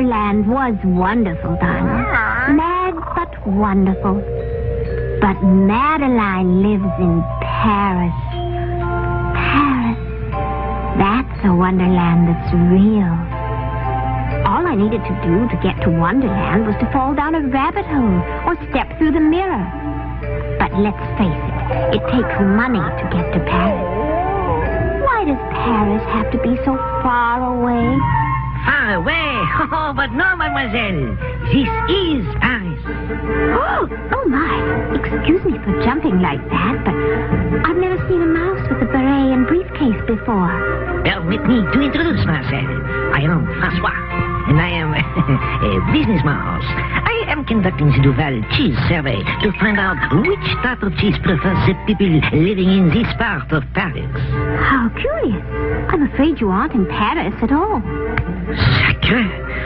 Wonderland was wonderful, darling. Mad but wonderful. But Madeline lives in Paris. Paris. That's a Wonderland that's real. All I needed to do to get to Wonderland was to fall down a rabbit hole or step through the mirror. But let's face it takes money to get to Paris. Why does Paris have to be so far away? Far away? Oh, but no, mademoiselle. This is Paris. Oh, my. Excuse me for jumping like that, but I've never seen a mouse with a beret and briefcase before. Permit me to introduce myself. I am François, and I am a business mouse. I am conducting the Duval cheese survey to find out which type of cheese prefers the people living in this part of Paris. How curious. I'm afraid you aren't in Paris at all. Sacre!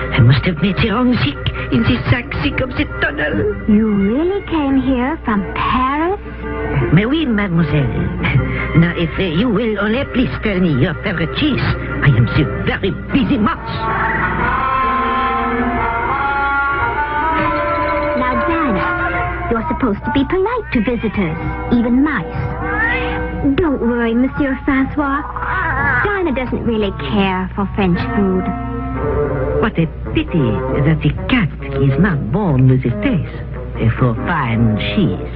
I must have made the wrong sick in the sick of the tunnel. You really came here from Paris? Mais oui, mademoiselle. Now, if you will only please tell me your favorite cheese, I am the very busy mouse. Now, Dinah, you're supposed to be polite to visitors, even mice. Don't worry, Monsieur François. Dinah doesn't really care for French food. What a pity that the cat is not born with a taste for fine cheese.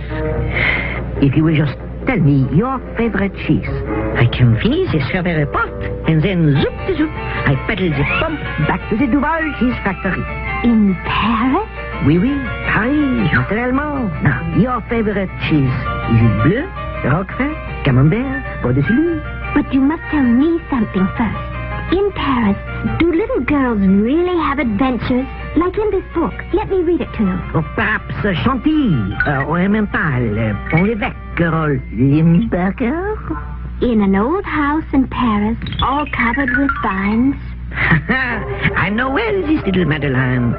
If you will just tell me your favorite cheese, I can finish the strawberry pot, and then zoop, I pedal the pump back to the Duval cheese factory. In Paris? Oui, Paris, naturellement. Now, your favorite cheese, is it bleu, roquefort, camembert, or de Toulouse? But you must tell me something first. In Paris, do little girls really have adventures? Like in this book. Let me read it to you. Or perhaps Chantilly, or Emmental, Pont-l'Évêque, or Limburger? In an old house in Paris, all covered with vines. I know well this little Madeline.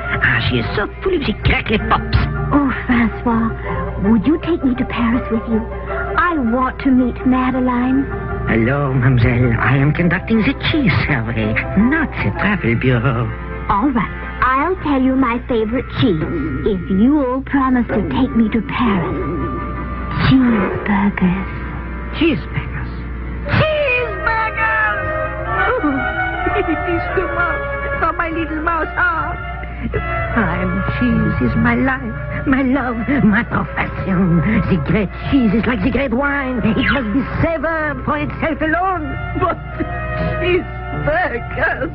She is so full of the crackly pops. Oh, François, would you take me to Paris with you? I want to meet Madeline. Hello, mademoiselle. I am conducting the cheese survey, not the travel bureau. All right. I'll tell you my favorite cheese if you'll promise to take me to Paris. Cheeseburgers. Cheeseburgers? Cheeseburgers! Oh, it is too much for my little mouse heart. Fine cheese is my life, my love, my profession. The great cheese is like the great wine. It must be savored for itself alone. But cheeseburgers...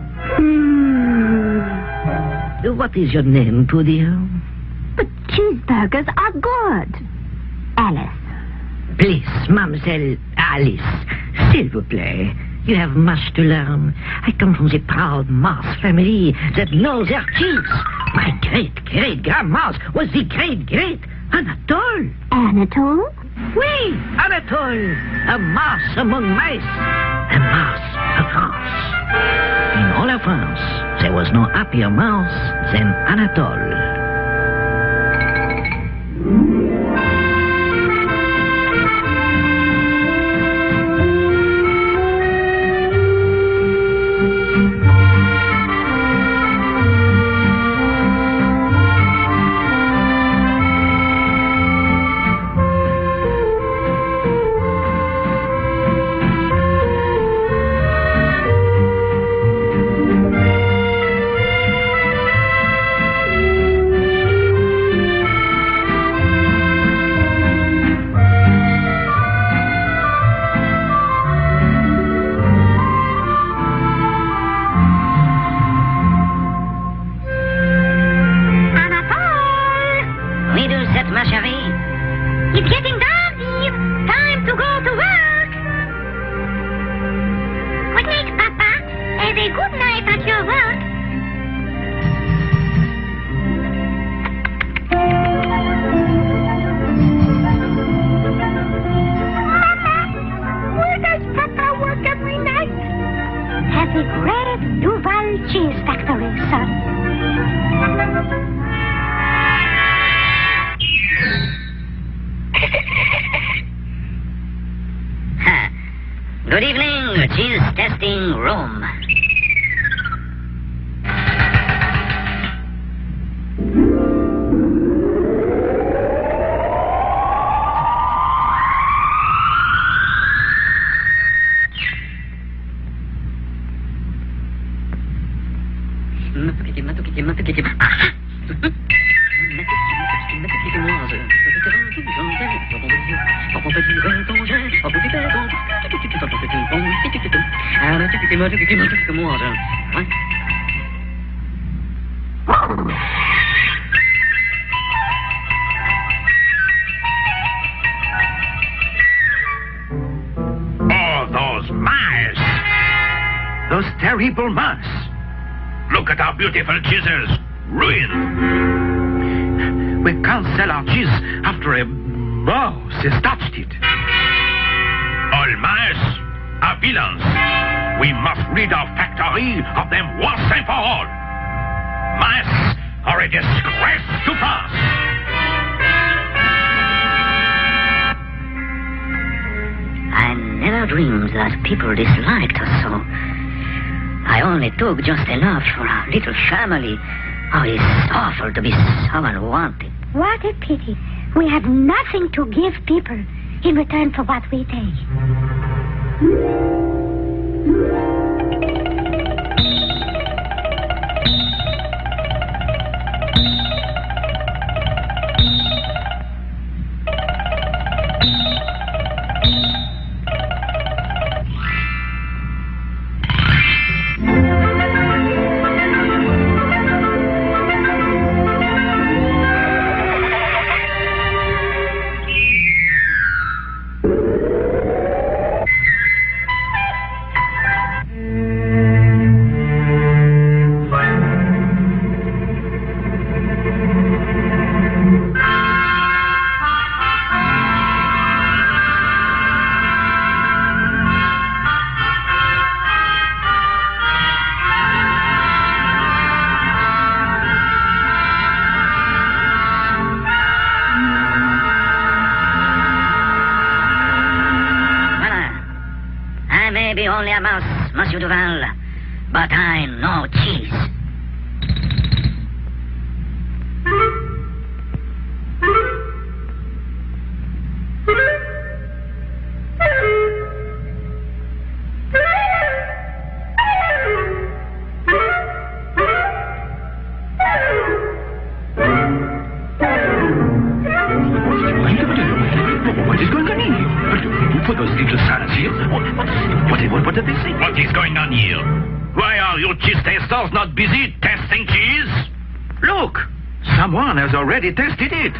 What is your name, poor dear? But cheeseburgers are good. Alice. Please, mademoiselle Alice, s'il vous plaît. You have much to learn. I come from the proud mouse family that knows their cheese. My great-great-grandmouse was the great Anatole. Anatole? Oui, Anatole. A mouse among mice. A mouse of France. In all of France, there was no happier mouse than Anatole. It's getting dark, Eve. Time to go to work. Good night, Papa. Have a good night at your work. Mama, where does Papa work every night? At the great Duval cheese factory, son. Good evening, cheese testing room. Those mice! Those terrible mice! Look at our beautiful cheeses! Ruined! We can't sell our cheese after a mouse has touched it. All mice are villains. We must rid our factory of them once and for all. Mice are a disgrace to France. I never dreamed that people disliked us so. I only took just enough for our little family. Oh, it's awful to be so unwanted. What a pity. We have nothing to give people in return for what we take. Only a mouse, Monsieur Duval, but I know cheese. What is going on here? For those little salads here? What are they saying? What is going on here? Why are you cheese testers not busy testing cheese? Look, someone has already tested it.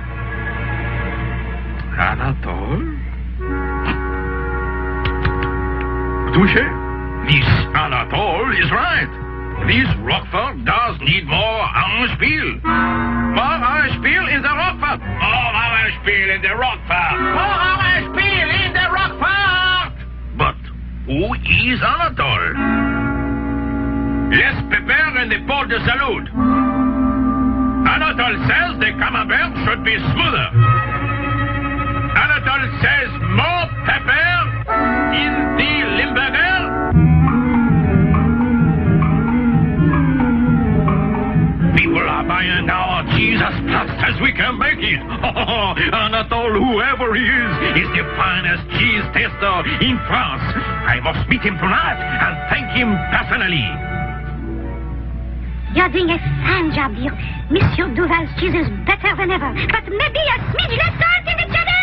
Anatole? Touché. This Anatole is right. This Roquefort does need more Orange-Peel. More Orange-Peel in the Roquefort. More Orange-Peel in the Roquefort. More Orange-Peel in the Roquefort. But who is Anatole? Less pepper in the pot de salade. Anatole says the camembert should be smoother. Anatole says more pepper in the Limburger. People are buying our cheese as fast as we can make it. Anatole, whoever he is the finest cheese tester in France. I must meet him tonight and thank him personally. You're doing a fine job, dear. Monsieur Duval's cheese is better than ever, but maybe a smidge less salt in the cheddar!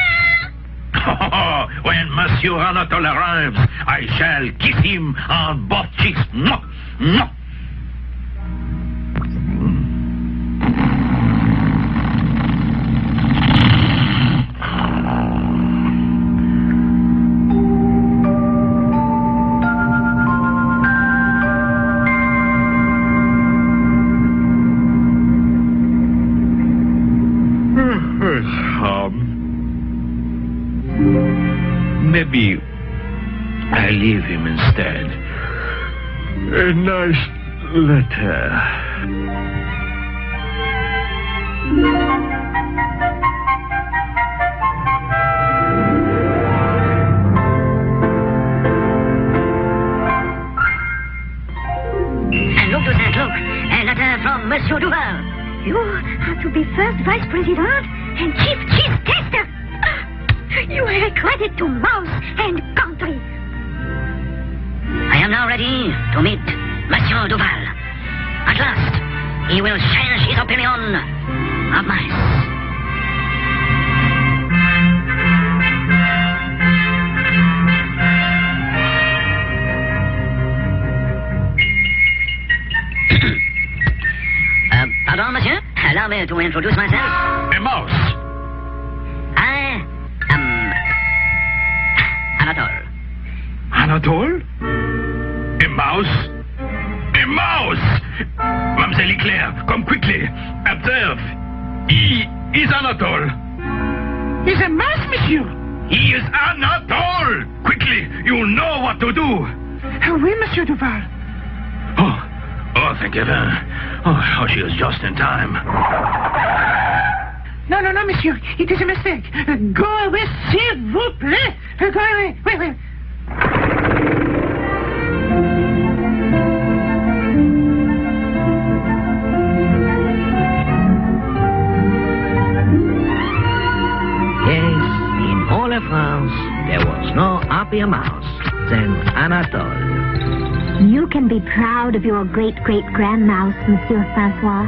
When Monsieur Anatole arrives, I shall kiss him on both cheeks. Mwah! Mwah! Maybe I leave him instead. A nice letter. And look to that, look. A letter from Monsieur Duval. You are to be first vice president and chief cheese tester. You are a credit to mouse and country. I am now ready to meet Monsieur Duval. At last, he will change his opinion of mice. Pardon, monsieur. Allow me to introduce myself. A mouse. I am Anatole. Anatole? A mouse? A mouse! Mademoiselle Eclair, come quickly. Observe. He is Anatole. He's a mouse, monsieur. He is Anatole! Quickly, you know what to do. Oui, Monsieur Duval. Oh, thank heaven. Oh, she is just in time. No, monsieur. It is a mistake. Go away, s'il vous plaît. Go away. Wait. Yes, in all of France, there was no happier mouse than Anatole. You can be proud of your great-great-grandmouse, Monsieur François.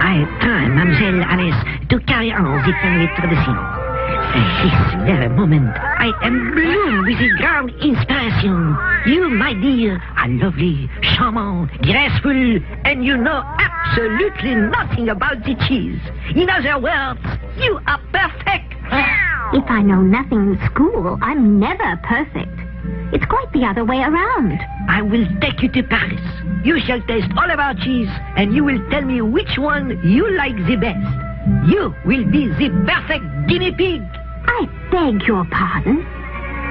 I try, Mademoiselle Alice, to carry on the family tradition. At this very moment, I am blown with a grand inspiration. You, my dear, are lovely, charmant, graceful, and you know absolutely nothing about the cheese. In other words, you are perfect. If I know nothing in school, I'm never perfect. It's quite the other way around. I will take you to Paris. You shall taste all of our cheese, and you will tell me which one you like the best. You will be the perfect guinea pig. I beg your pardon.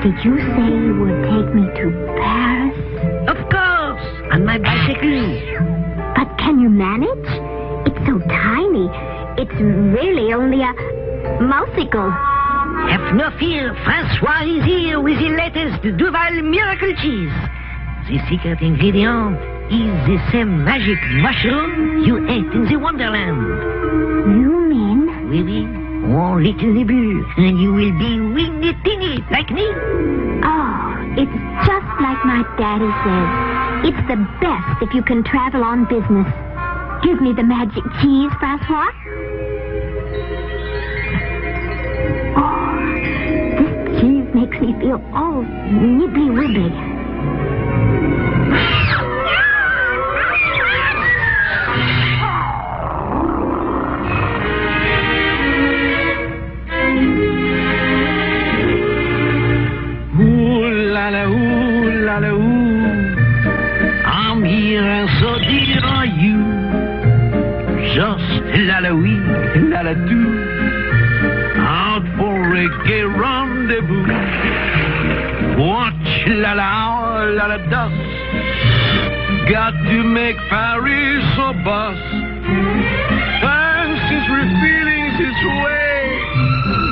Did you say you would take me to Paris? Of course, on my bicycle. But can you manage? It's so tiny. It's really only a mouseicle. Have no fear, François is here with the latest Duval miracle cheese. The secret ingredient is the same magic mushroom you ate in the Wonderland. You mean? Oui. One little nibble, and you will be weeny-teeny like me. Oh, it's just like my daddy says. It's the best if you can travel on business. Give me the magic cheese, François. Makes me feel all nibbly-wibbly. Ooh la la, ooh la la, ooh. I'm here and so dear are you. Just la la oui, la la do. Out for a gay rendezvous. Watch la la dust. Got to make Paris a bus. And since we're feeling this way,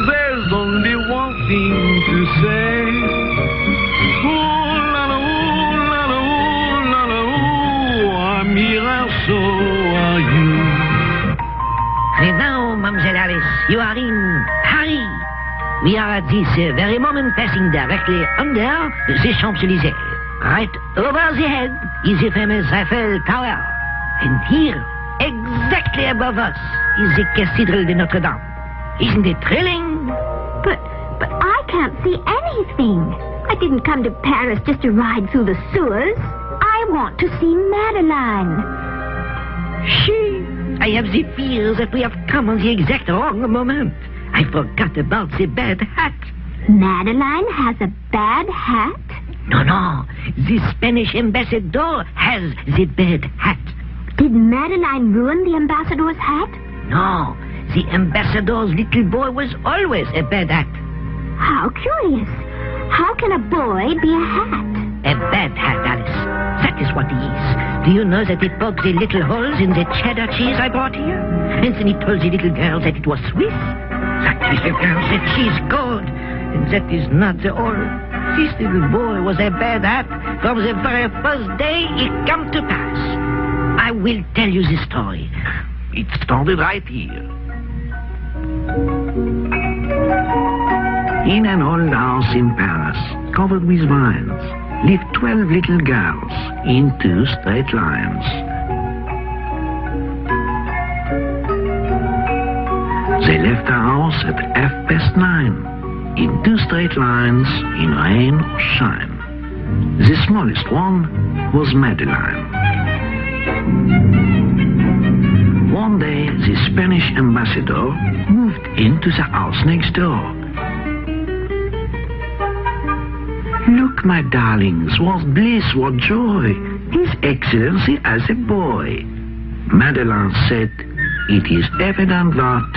there's only one thing to say. Ooh la la, ooh la la, ooh la la, ooh. I'm here and so are you. And now, Mademoiselle Alice, you are in Paris. We are at this very moment passing directly under the Champs-Élysées. Right over the head is the famous Eiffel Tower. And here, exactly above us, is the Cathedral de Notre Dame. Isn't it thrilling? But I can't see anything. I didn't come to Paris just to ride through the sewers. I want to see Madeline. I have the fear that we have come on the exact wrong moment. I forgot about the bad hat. Madeline has a bad hat? No. The Spanish ambassador has the bad hat. Did Madeline ruin the ambassador's hat? No. The ambassador's little boy was always a bad hat. How curious. How can a boy be a hat? A bad hat, Alice. That is what he is. Do you know that he poked the little holes in the cheddar cheese I brought here? And then he told the little girl that it was Swiss? That little girl said she's gold. And that is not the all. This little boy was a bad hat from the very first day he came to Paris. I will tell you the story. It started right here. In an old house in Paris, covered with vines, lived 12 little girls in 2 straight lines. left the house at 9:30, in 2 straight lines, in rain or shine. The smallest one was Madeline. One day, the Spanish ambassador moved into the house next door. "Look, my darlings, what bliss, what joy! His Excellency has a boy." Madeline said, "It is evident that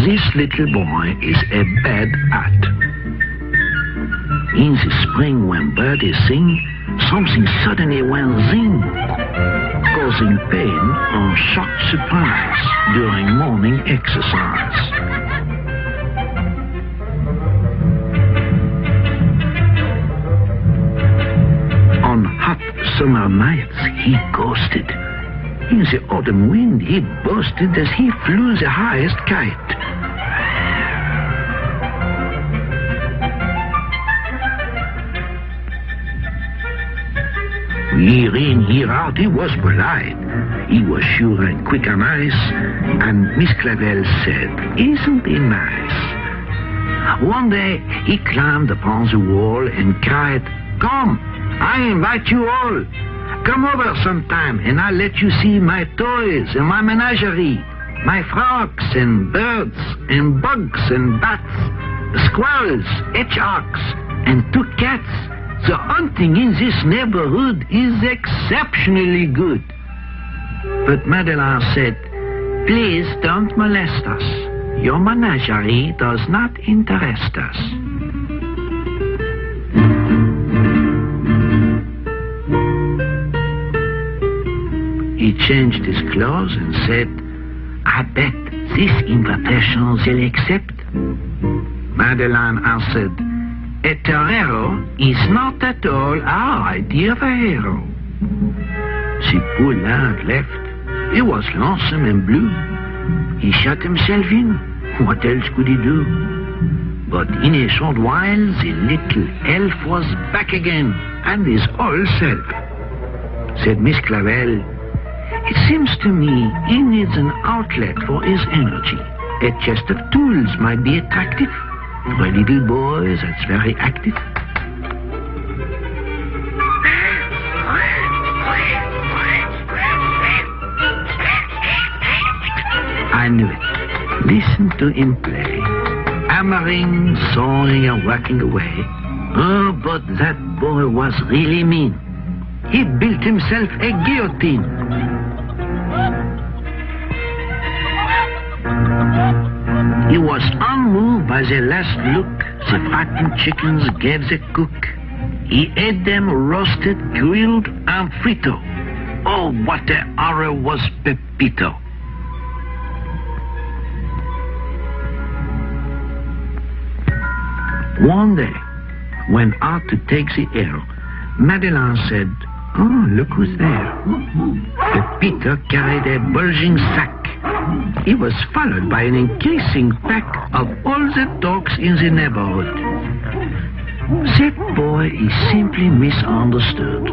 this little boy is a bad hat." In the spring, when birds sing, something suddenly went zing, causing pain or shocked surprise during morning exercise. On hot summer nights, he ghosted. In the autumn wind, he boasted as he flew the highest kite. Year in, year out, he was polite. He was sure and quick and nice, and Miss Clavel said, "Isn't he nice?" One day, he climbed upon the wall and cried, "Come, I invite you all. Come over sometime, and I'll let you see my toys and my menagerie, my frogs and birds and bugs and bats, squirrels, hedgehogs, and 2 cats. The hunting in this neighborhood is exceptionally good." But Madeline said, "Please don't molest us. Your menagerie does not interest us." He changed his clothes and said, "I bet this invitation they'll accept." Madeline answered, "A torero is not at all our idea of a hero." The poor lad left. He was lonesome and blue. He shut himself in. What else could he do? But in a short while, the little elf was back again, and his old self. Said Miss Clavel, "It seems to me he needs an outlet for his energy. A chest of tools might be attractive. For a little boy that's very active." I knew it. Listen to him play. Hammering, sawing, and working away. Oh, but that boy was really mean. He built himself a guillotine. He was unmoved by the last look the frightened chickens gave the cook. He ate them roasted, grilled, and frito. Oh, what a horror was Pepito. One day, when out to take the air, Madeline said, "Oh, look who's there." Pepito carried a bulging sack. He was followed by an increasing pack of all the dogs in the neighborhood. That boy is simply misunderstood.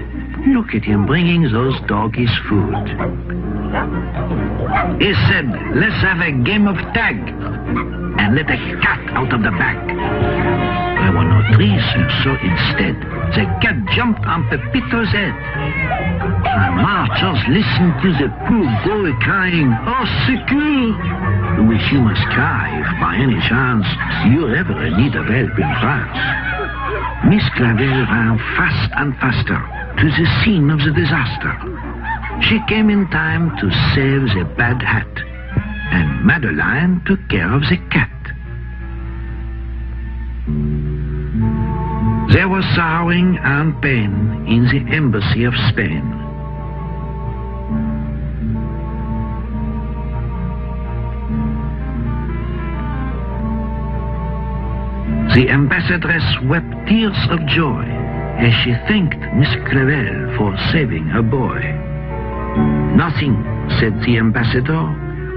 Look at him bringing those doggies food. He said, "Let's have a game of tag and let a cat out of the bag." There were no trees, so instead, the cat jumped on Pepito's head. The marchers listened to the poor boy crying, "Oh, secours!" which you must cry if by any chance you're ever in need of help in France. Miss Clavel ran fast and faster to the scene of the disaster. She came in time to save the bad hat, and Madeline took care of the cat. There was sorrowing and pain in the embassy of Spain. The ambassadress wept tears of joy as she thanked Miss Clavel for saving her boy. Nothing, said the ambassador,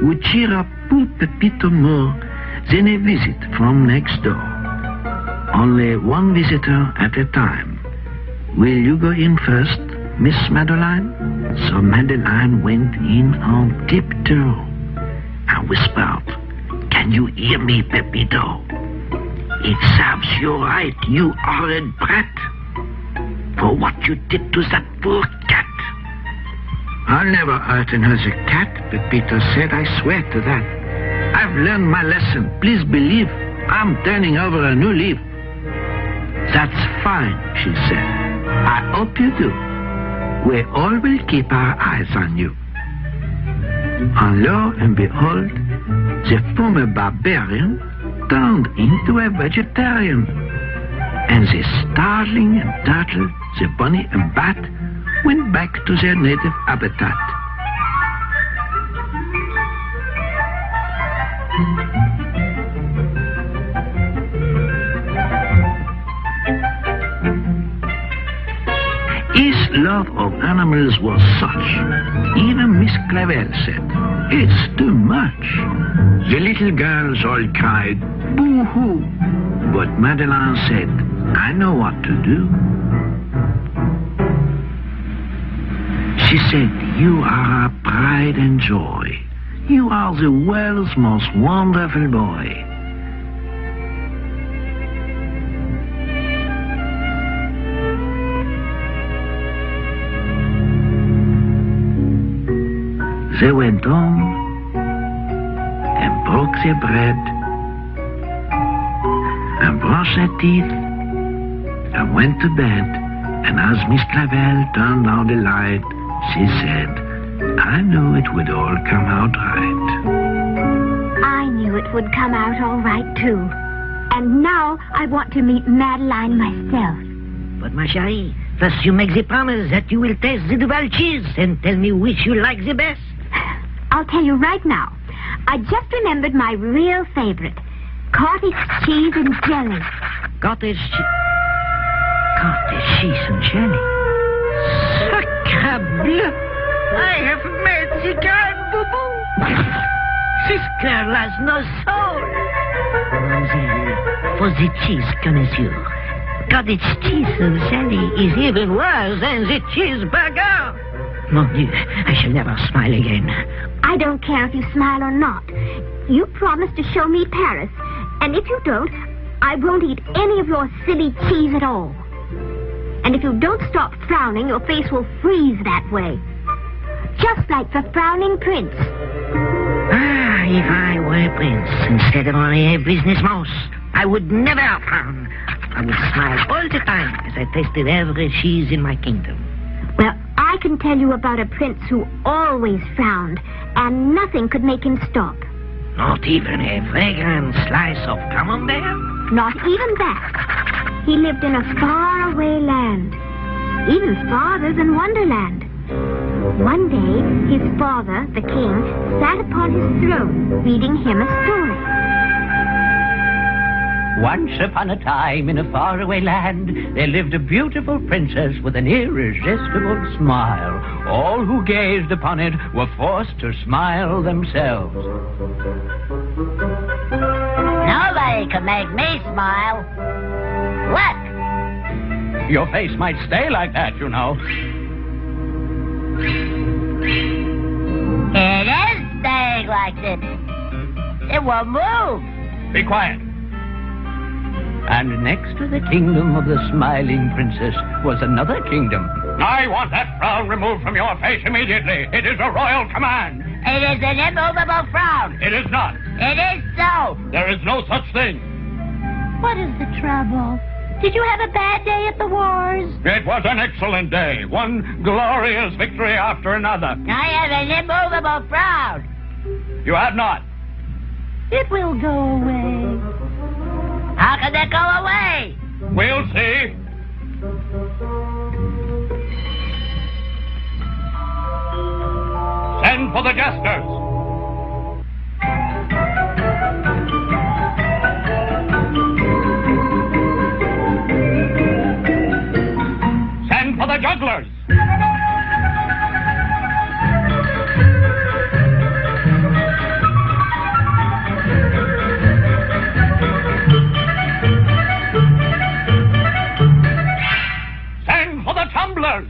would cheer up poor Pepito more than a visit from next door. Only one visitor at a time. Will you go in first, Miss Madeline? So Madeline went in on tiptoe and whispered, "Can Can you hear me, Pepito? It serves you right, you horrid brat, for what you did to that poor cat. I'll never hurt another cat, Pepito said. I swear to that. I've learned my lesson. Please believe I'm turning over a new leaf. That's fine, she said. I hope you do. We all will keep our eyes on you. And lo and behold, the former barbarian turned into a vegetarian. And the starling and turtle, the bunny and bat went back to their native habitat. His love of animals was such, even Miss Clavel said, "It's too much." The little girls all cried, "Boo-hoo!" But Madeline said, "I know what to do." She said, "You are our pride and joy. You are the world's most wonderful boy." They went home and broke their bread and brushed their teeth and went to bed. And as Miss Clavel turned on the light, she said, "I knew it would all come out right." I knew it would come out all right, too. And now I want to meet Madeline myself. But, ma chérie, first you make the promise that you will taste the Duval cheese and tell me which you like the best. I'll tell you right now. I just remembered my real favorite. Cottage cheese and jelly. Cottage cheese and jelly. Sacre bleu! I have made the girl boo-boo. This girl has no soul. For the cheese connoisseur, cottage cheese and jelly is even worse than the cheeseburger. Mon Dieu, I shall never smile again. I don't care if you smile or not. You promised to show me Paris. And if you don't, I won't eat any of your silly cheese at all. And if you don't stop frowning, your face will freeze that way. Just like the frowning prince. Ah, if I were a prince instead of only a business mouse, I would never frown. I would smile all the time as I tasted every cheese in my kingdom. Well, I can tell you about a prince who always frowned, and nothing could make him stop. Not even a fragrant slice of camembert? Not even that. He lived in a faraway land, even farther than Wonderland. One day, his father, the king, sat upon his throne, reading him a story. Once upon a time, in a faraway land, there lived a beautiful princess with an irresistible smile. All who gazed upon it were forced to smile themselves. Nobody can make me smile. Look! Your face might stay like that, you know. It is staying like this. It won't move. Be quiet. And next to the kingdom of the smiling princess was another kingdom. I want that frown removed from your face immediately. It is a royal command. It is an immovable frown. It is not. It is so. There is no such thing. What is the trouble? Did you have a bad day at the wars? It was an excellent day. One glorious victory after another. I have an immovable frown. You have not. It will go away. How can that go away? We'll see. Send for the jesters. Send for the jugglers. Send for the tumblers.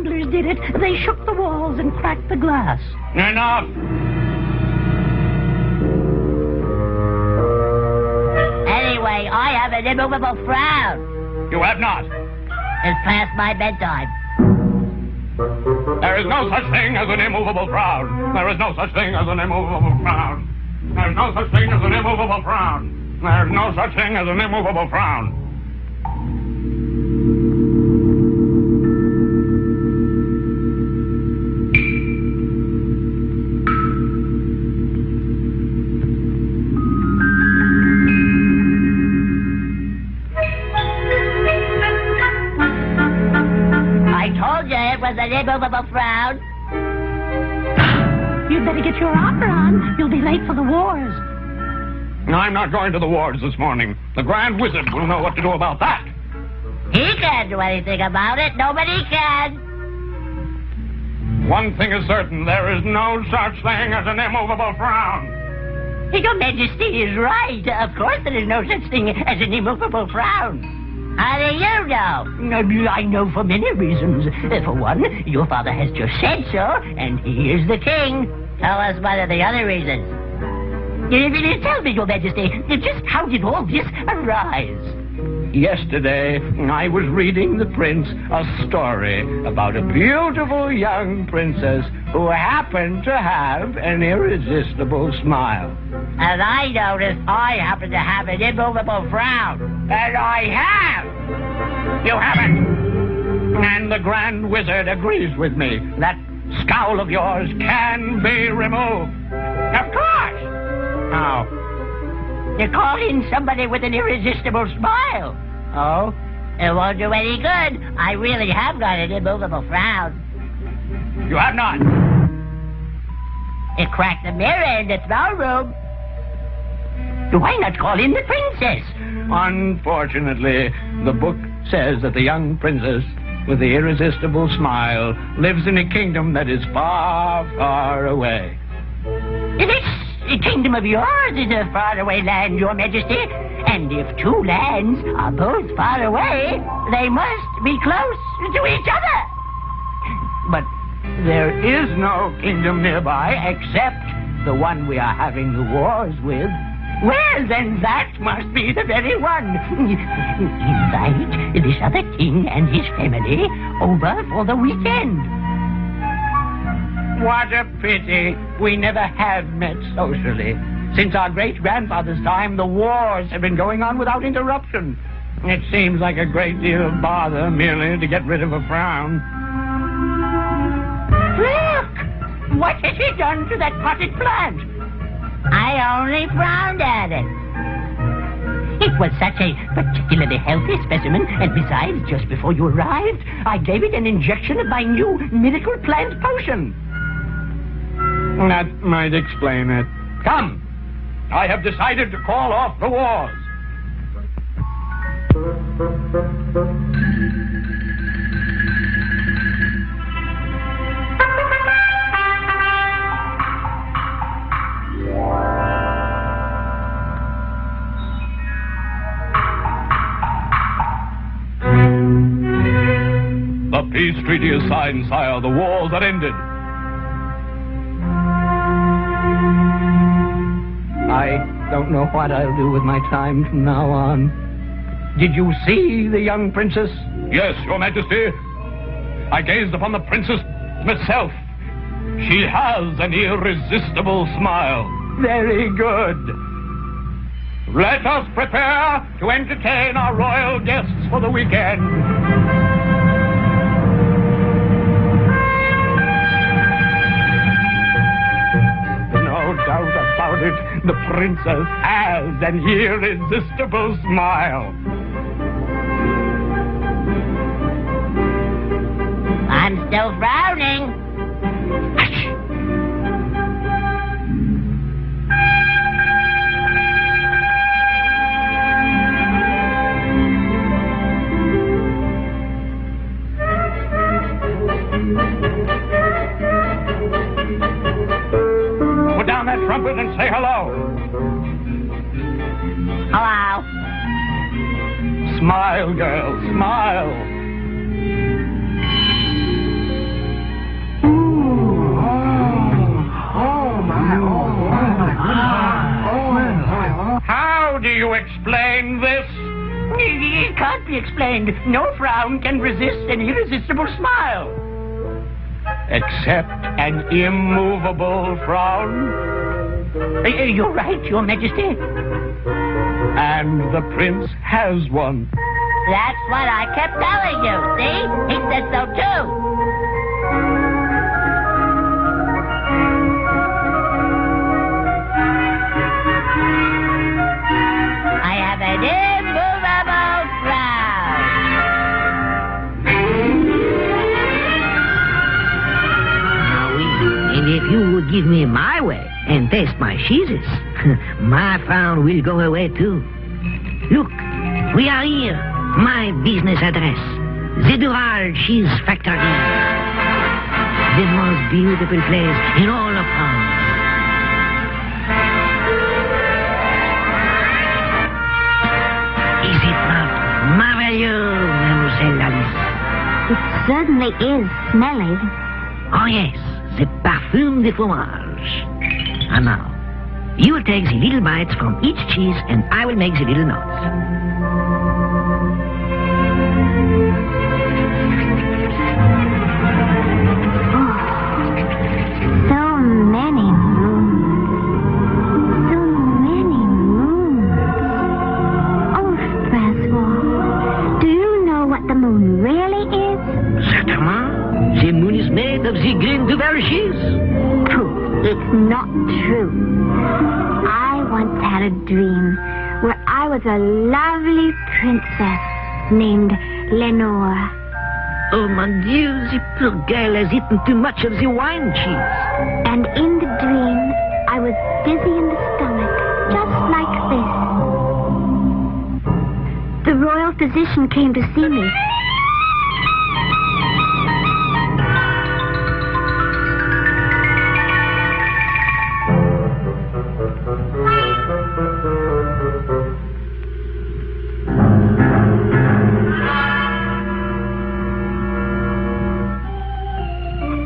gamblers did it. They shook the walls and cracked the glass. Enough! Anyway, I have an immovable frown. You have not. It's past my bedtime. There is no such thing as an immovable frown. There is no such thing as an immovable frown. There is no such thing as an immovable frown. There is no such thing as an immovable frown. Was an immovable frown. You'd better get your opera on. You'll be late for the wars. I'm not going to the wars this morning. The Grand Wizard will know what to do about that. He can't do anything about it. Nobody can. One thing is certain. There is no such thing as an immovable frown. Your Majesty is right. Of course there is no such thing as an immovable frown. How do you know? I know for many reasons. For one, your father has just said so, and he is the king. Tell us what are the other reasons. Tell me, Your Majesty, just how did all this arise? Yesterday, I was reading the prince a story about a beautiful young princess who happened to have an irresistible smile. And I noticed I happen to have an immovable frown. And I have! You haven't! And the Grand Wizard agrees with me. That scowl of yours can be removed. Of course! How? You call in somebody with an irresistible smile. Oh? It won't do any good. I really have got an immovable frown. You have not. It cracked the mirror in the throne room. Why not call in the princess? Unfortunately, the book says that the young princess with the irresistible smile lives in a kingdom that is far, far away. This kingdom of yours is a faraway land, Your Majesty. And if two lands are both far away, they must be close to each other. But there is no kingdom nearby except the one we are having the wars with. Well, then that must be the very one. Invite this other king and his family over for the weekend. What a pity we never have met socially. Since our great-grandfather's time, the wars have been going on without interruption. It seems like a great deal of bother merely to get rid of a frown. Look! What has he done to that potted plant? I only frowned at it. It was such a particularly healthy specimen, and besides, just before you arrived, I gave it an injection of my new miracle plant potion. That might explain it. Come! I have decided to call off the wars. The peace treaty is signed, sire. The wars are ended. I don't know what I'll do with my time from now on. Did you see the young princess? Yes, Your Majesty. I gazed upon the princess myself. She has an irresistible smile. Very good. Let us prepare to entertain our royal guests for the weekend. No doubt about it, the princess has an irresistible smile. I'm still frowning. Hush! Put down that trumpet and say hello. Hello. Smile, girl, smile. do you explain this? It can't be explained. No frown can resist an irresistible smile. Except an immovable frown? You're right, Your Majesty. And the prince has one. That's what I kept telling you, see? He said so too. I have an immovable frown. And if you would give me my way and taste my cheeses, my frown will go away too. Look, we are here. My business address. The Dural Cheese Factory. The most beautiful place in all of France. Is it not marvelous, Mademoiselle Alice? It certainly is smelly. Oh yes, the parfum de fromage. And now, you will take the little bites from each cheese and I will make the little knots. The green Duval cheese? It's not true. I once had a dream where I was a lovely princess named Lenore. Oh, mon Dieu, the poor girl has eaten too much of the wine cheese. And in the dream, I was dizzy in the stomach, just like this. The royal physician came to see me.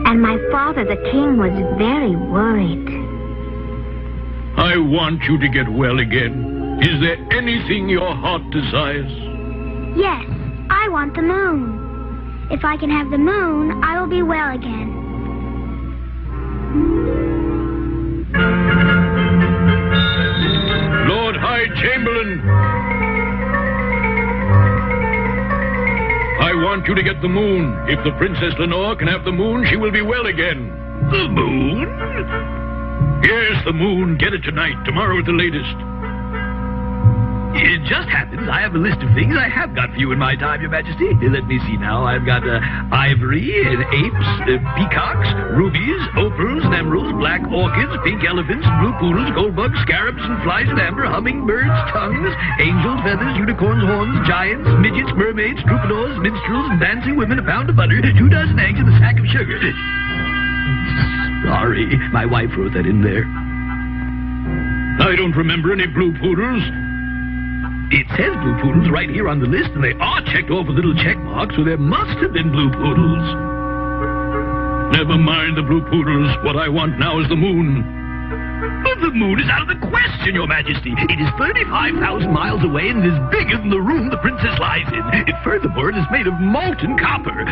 And my father, the king, was very worried. I want you to get well again. Is there anything your heart desires? Yes, I want the moon. If I can have the moon, I will be well again. Lord High Chamberlain, I want you to get the moon. If the Princess Lenore can have the moon, she will be well again. The moon? Yes, the moon. Get it tonight, tomorrow at the latest. It just happens I have a list of things I have got for you in my time, Your Majesty. Let me see now. I've got ivory and apes, peacocks, rubies, opals and emeralds, black orchids, pink elephants, blue poodles, gold bugs, scarabs and flies of amber, hummingbirds, tongues, angels, feathers, unicorns, horns, giants, midgets, mermaids, troubadours, minstrels, and dancing women, a pound of butter, 2 dozen eggs, and a sack of sugar. Sorry, my wife wrote that in there. I don't remember any blue poodles. It says blue poodles right here on the list, and they are checked off with little check marks, so there must have been blue poodles. Never mind the blue poodles. What I want now is the moon. But the moon is out of the question, Your Majesty. It is 35,000 miles away and is bigger than the room the princess lies in. Furthermore, it is made of molten copper.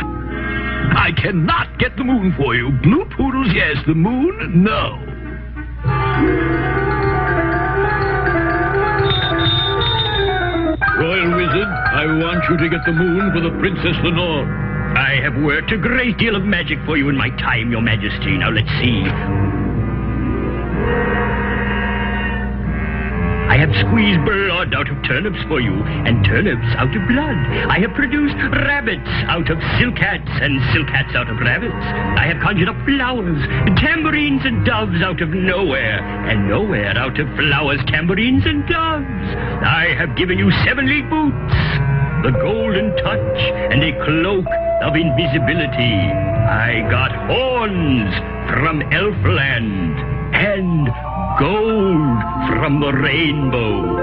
I cannot get the moon for you. Blue poodles, yes. The moon, no. Royal Wizard, I want you to get the moon for the Princess Lenore. I have worked a great deal of magic for you in my time, Your Majesty. Now let's see. I have squeezed blood out of turnips for you, and turnips out of blood. I have produced rabbits out of silk hats, and silk hats out of rabbits. I have conjured up flowers, tambourines and doves out of nowhere, and nowhere out of flowers, tambourines and doves. I have given you 7 league boots, the golden touch, and a cloak of invisibility. I got horns from Elfland, and gold from the rainbow.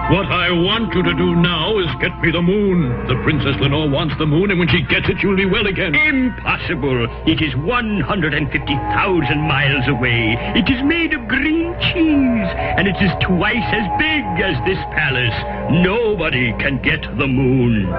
What I want you to do now is get me the moon. The Princess Lenore wants the moon, and when she gets it, she'll be well again. Impossible. It is 150,000 miles away. It is made of green cheese, and it is twice as big as this palace. Nobody can get the moon.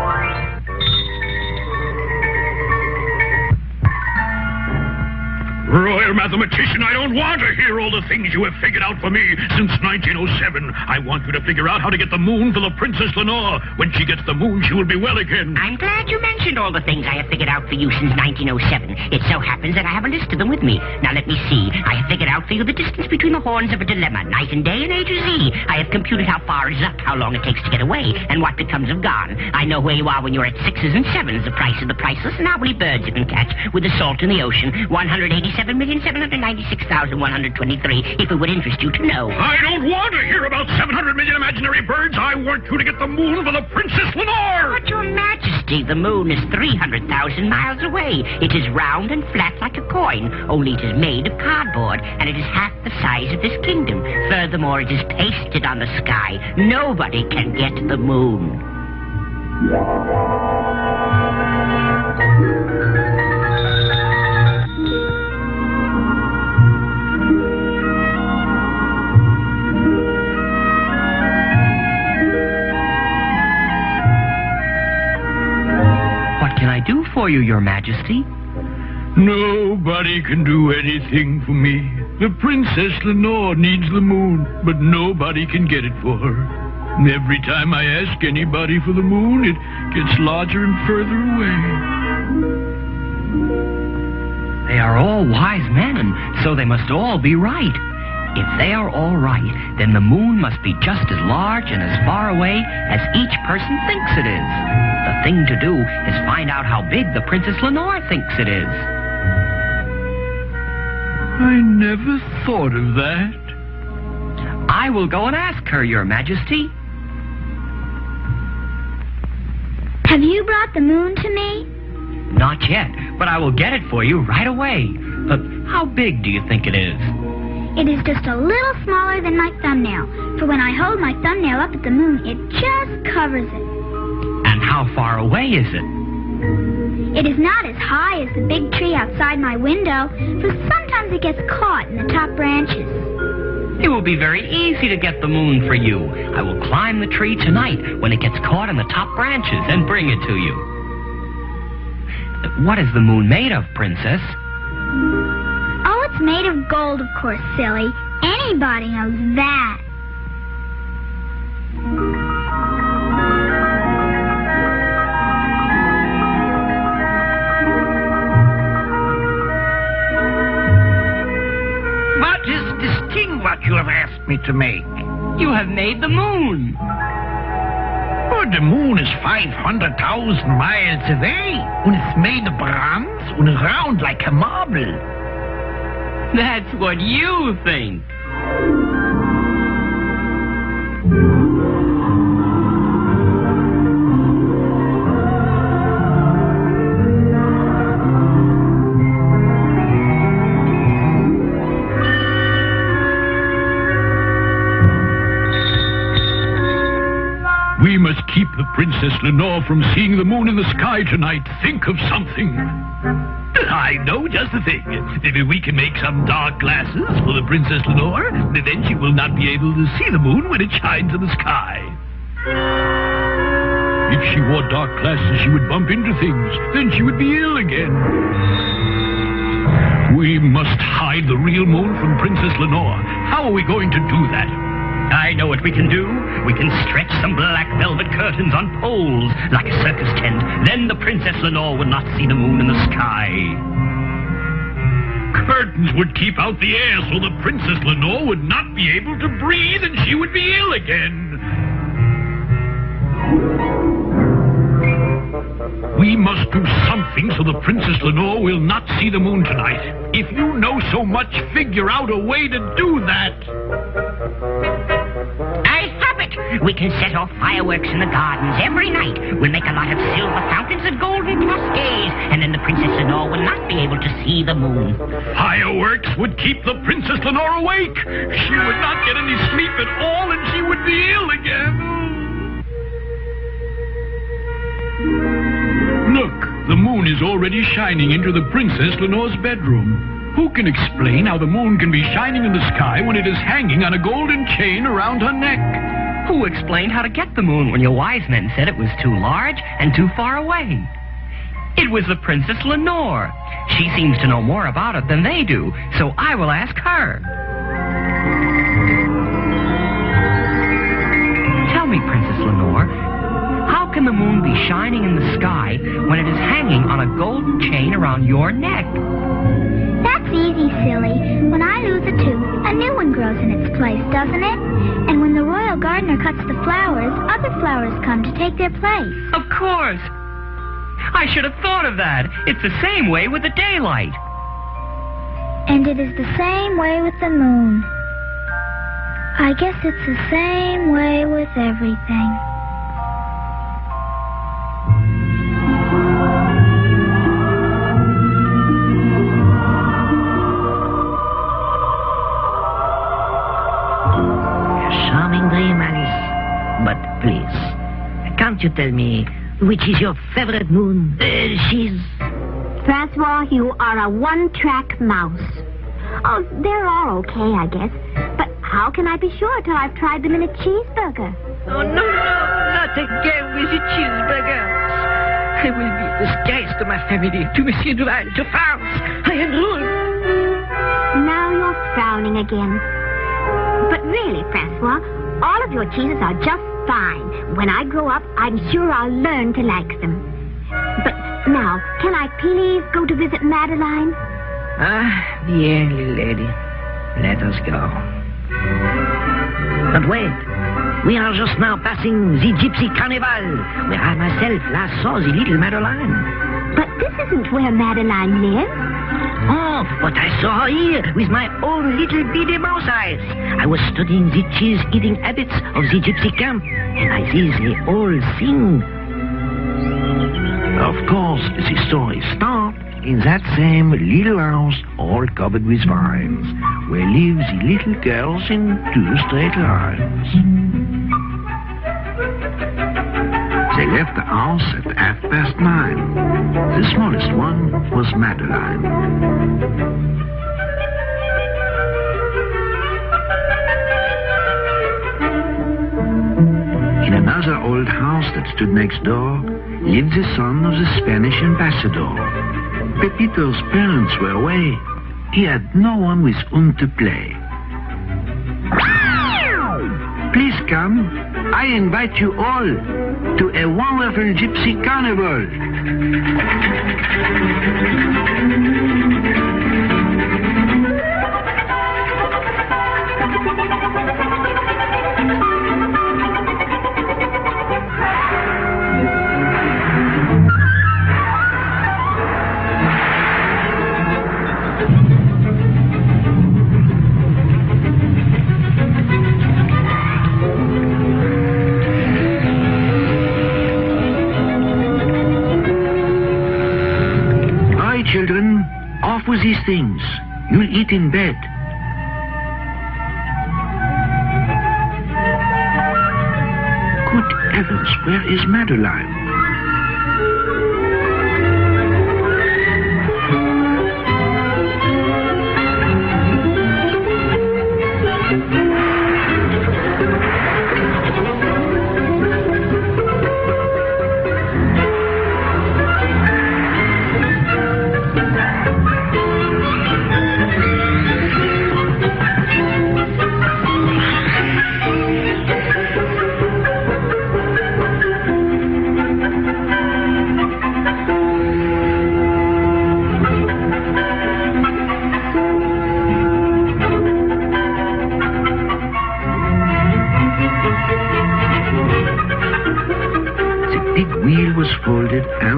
Royal mathematician, I don't want to hear all the things you have figured out for me since 1907. I want you to figure out how to get the moon for the Princess Lenore. When she gets the moon, she will be well again. I'm glad you mentioned all the things I have figured out for you since 1907. It so happens that I have a list of them with me. Now let me see. I have figured out for you the distance between the horns of a dilemma, night and day and A to Z. I have computed how far is up, how long it takes to get away, and what becomes of gone. I know where you are when you're at 6s and 7s, the price of the priceless, and how many birds you can catch with the salt in the ocean. 187,796,123, if it would interest you to know. I don't want to hear about 700 million imaginary birds. I want you to get the moon for the Princess Lenore. But, Your Majesty, the moon is 300,000 miles away. It is round and flat like a coin, only it is made of cardboard, and it is half the size of this kingdom. Furthermore, it is pasted on the sky. Nobody can get the moon. What can I do for you, Your Majesty? Nobody can do anything for me. The Princess Lenore needs the moon, but nobody can get it for her. And every time I ask anybody for the moon, it gets larger and further away. They are all wise men, and so they must all be right. If they are all right, then the moon must be just as large and as far away as each person thinks it is. The thing to do is find out how big the Princess Lenore thinks it is. I never thought of that. I will go and ask her, Your Majesty. Have you brought the moon to me? Not yet, but I will get it for you right away. How big do you think it is? It is just a little smaller than my thumbnail, for when I hold my thumbnail up at the moon, it just covers it. And how far away is it? It is not as high as the big tree outside my window, for sometimes it gets caught in the top branches. It will be very easy to get the moon for you. I will climb the tree tonight when it gets caught in the top branches and bring it to you. What is the moon made of, Princess? Oh, it's made of gold, of course, silly. Anybody knows that. What is this thing what you have asked me to make? You have made the moon. Oh, the moon is 500,000 miles away, and it's made of bronze and round like a marble. That's what you think. We must keep the Princess Lenore from seeing the moon in the sky tonight. Think of something. I know just the thing. Maybe we can make some dark glasses for the Princess Lenore. Then she will not be able to see the moon when it shines in the sky. If she wore dark glasses, she would bump into things. Then she would be ill again. We must hide the real moon from Princess Lenore. How are we going to do that? I know what we can do. We can stretch some black velvet curtains on poles like a circus tent. Then the Princess Lenore would not see the moon in the sky. Curtains would keep out the air so the Princess Lenore would not be able to breathe and she would be ill again. We must do something so the Princess Lenore will not see the moon tonight. If you know so much, figure out a way to do that. I have it! We can set off fireworks in the gardens every night. We'll make a lot of silver fountains and golden cascades, and then the Princess Lenore will not be able to see the moon. Fireworks would keep the Princess Lenore awake. She would not get any sleep at all, and she would be ill again. is already shining into the Princess Lenore's bedroom. Who can explain how the moon can be shining in the sky when it is hanging on a golden chain around her neck? Who explained how to get the moon when your wise men said it was too large and too far away? It was the Princess Lenore. She seems to know more about it than they do, so I will ask her. Tell me, Princess Lenore, how can the moon be shining in the sky when it is hanging on a golden chain around your neck? That's easy, silly. When I lose a tooth, a new one grows in its place, doesn't it? And when the royal gardener cuts the flowers, other flowers come to take their place. Of course. I should have thought of that. It's the same way with the daylight. And it is the same way with the moon. I guess it's the same way with everything. Charming dream, Alice. But please, can't you tell me which is your favorite moon? She's... François, you are a one-track mouse. Oh, they're all okay, I guess. But how can I be sure till I've tried them in a cheeseburger? Oh, no, not again with the cheeseburgers. I will be a disgrace to my family, to Monsieur Duval, to France. I am ruined. Now you're frowning again. But really, François, all of your cheeses are just fine. When I grow up, I'm sure I'll learn to like them. But now, can I please go to visit Madeline? Ah, bien, little lady. Let us go. But wait. We are just now passing the Gypsy Carnival, where I myself last saw the little Madeline. But this isn't where Madeline lives. Oh, but I saw her here with my own little beady mouse eyes. I was studying the cheese-eating habits of the gypsy camp, and I see they all sing. Of course, the story starts in that same little house, all covered with vines, where live the little girls in 2 straight lines. They left the house at 9:30. The smallest one was Madeline. In another old house that stood next door lived the son of the Spanish ambassador. Pepito's parents were away. He had no one with whom to play. Please come. I invite you all to a wonderful gypsy carnival. Children, off with these things. You'll eat in bed. Good heavens, where is Madeline?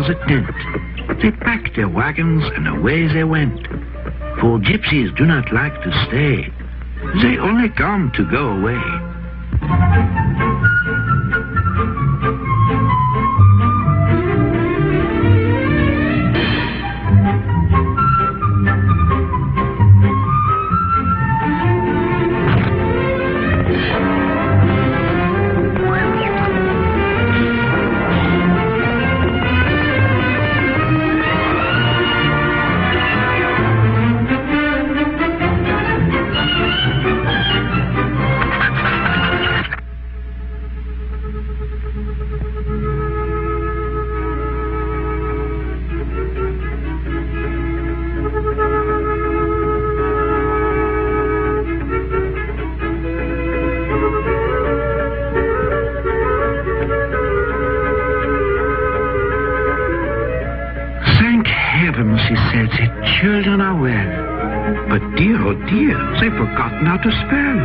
The tent. They packed their wagons and away they went. For gypsies do not like to stay. They only come to go away. she said, the children are well. But dear, oh dear, they've forgotten how to spell.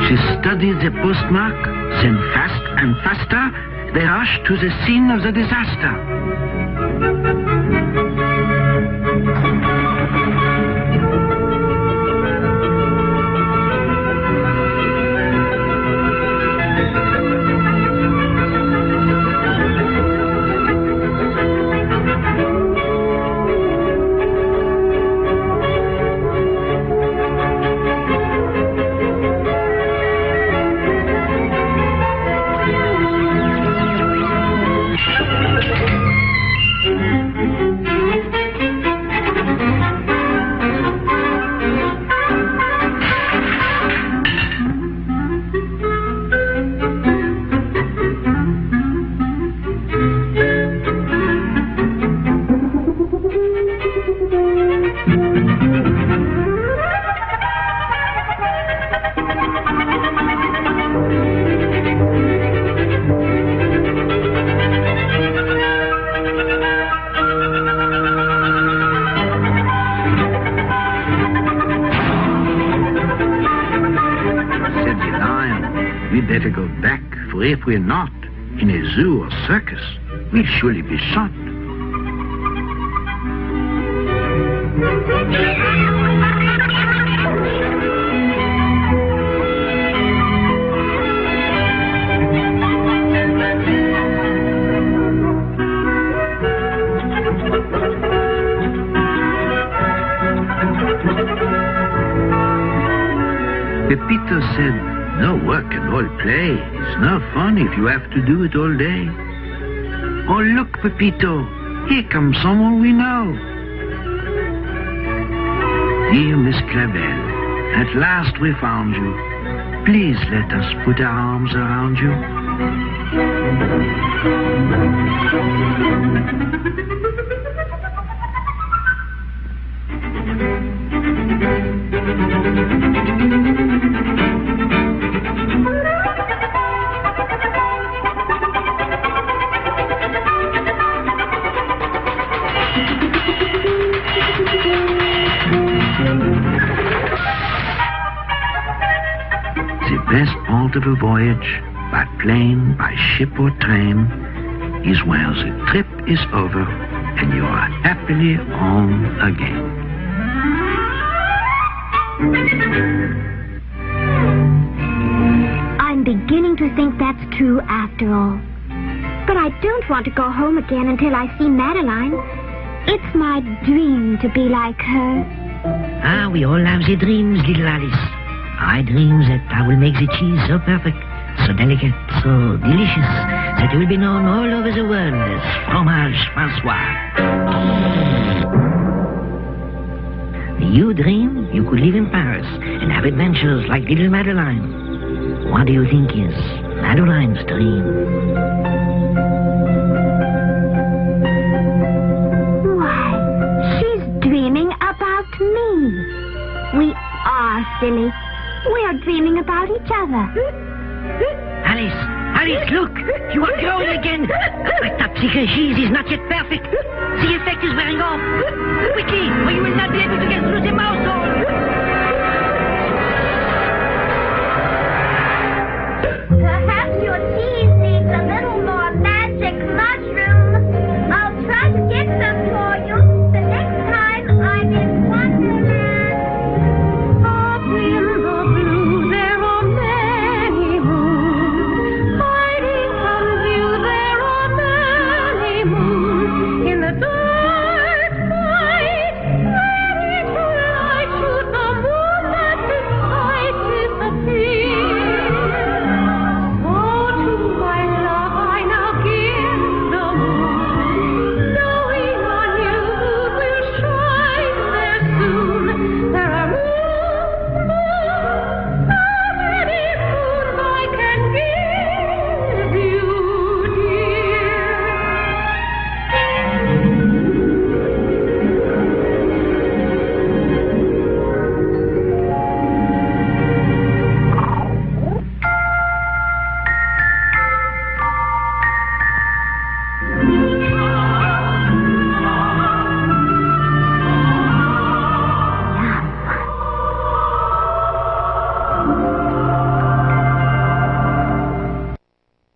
She studied the postmark, then fast and faster, they rushed to the scene of the disaster. Better go back, for if we're not in a zoo or circus, we'll surely be shot. Pepito said, no work and all play. It's no fun if you have to do it all day. Oh, look, Pepito. Here comes someone we know. Dear Miss Clavel, at last we found you. Please let us put our arms around you. Best part of a voyage, by plane, by ship or train, is where the trip is over and you are happily home again. I'm beginning to think that's true after all. But I don't want to go home again until I see Madeline. It's my dream to be like her. Ah, we all have the dreams, little Alice. I dream that I will make the cheese so perfect, so delicate, so delicious, that it will be known all over the world as fromage François. You dream you could live in Paris and have adventures like little Madeline. What do you think is Madeline's dream? Why, she's dreaming about me. We are silly. We are dreaming about each other. Alice, look! You are growing again! But that secret cheese is not yet perfect. The effect is wearing off. Quickly, or you will not be able to get through the mouse hole.